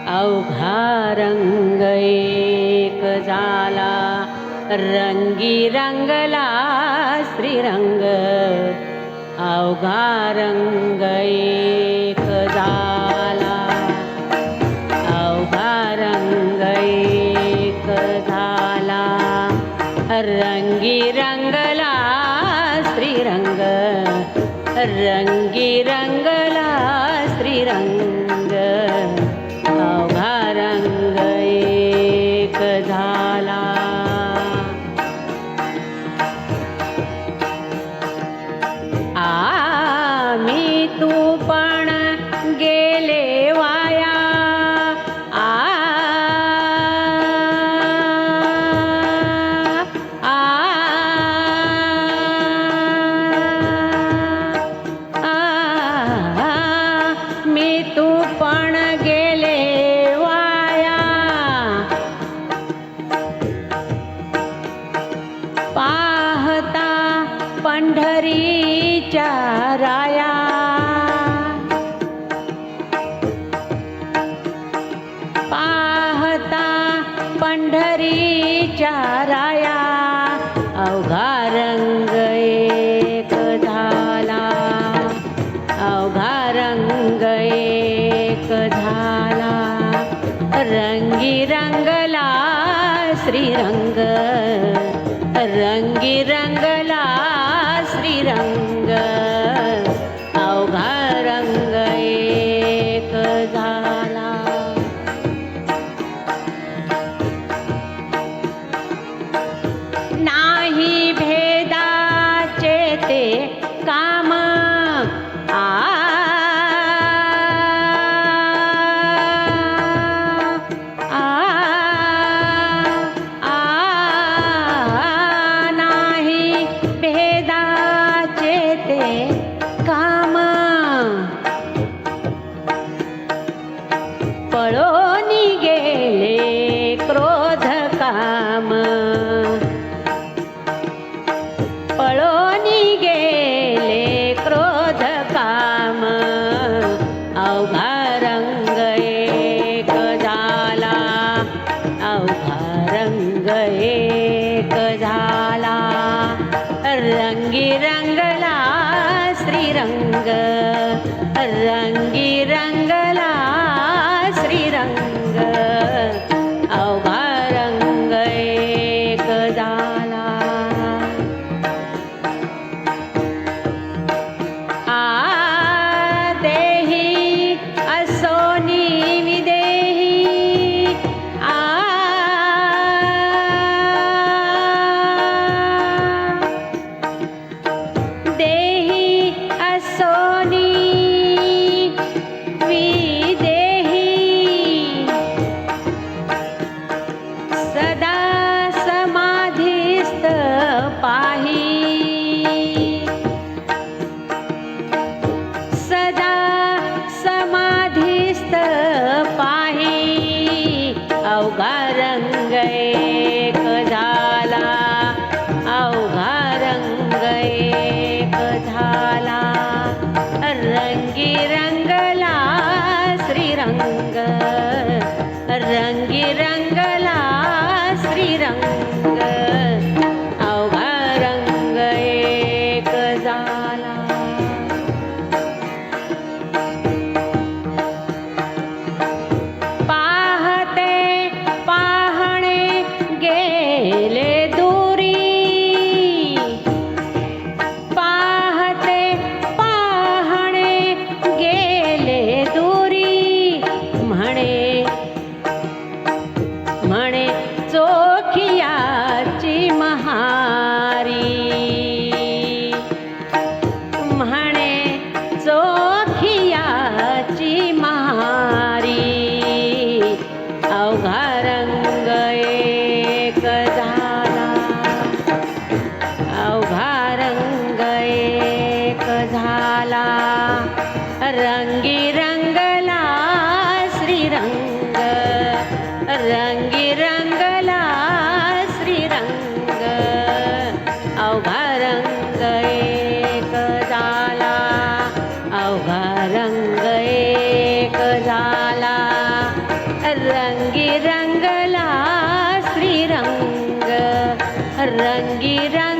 अवघा रंग एक झाला, रंगी रंगला श्रीरंग. अवघा रंग एक झाला, अवघा रंग एक झाला, रंगी रंगला श्रीरंग. रंगी रंगला श्रीरंग. अवघा रंग एक झाला. आम्ही तू पण गेले वाया, मी तू पण गेले वाया. पाहता पंढरीच्या राया, पाहता पंढरीच्या राया. अवघा रंग एक झाला, अवघा रंग एक झाला, रंगी रंगला श्रीरंग. रंगी रंगला श्रीरंग. अवघा रंग एक झाला. नाही भेदाचे ते काम, नाही भेदाचे ते काम. पळून गेले क्रोध काम, पळून गेले क्रोध काम. अवघा रंग एक झाला, अवघा रंग एक झाला, रंगी रंगला श्रीरंग. रंगी रंगला श्रीरंग. अवघा रंग एक झाला. देही असोनी विदेही, देही असोनी विदेही. सदा समाधीस्थ पाही, सदा समाधीस्थ पाही. अवघा रंग एक झाला, अवघा रंग एक झाला, रंगी रंगला श्रीरंग. रंगी रंगला श्रीरंग. अवघा रंग एक झाला. पाहते पाहणे गेले दूरी, पाहते पाहणे गेले दूरी. म्हणे म्हणे चोखियाची महारी, म्हणे चोखियाची महारी. अवघा रंग एक झाला, अवघा रंग एक झाला, रंगी रंगला श्रीरंग. रंगी रंगला श्रीरंग. अवघा रंग एक झाला, अवघा रंग एक झाला, रंगी रंगला श्रीरंग रंगी रंग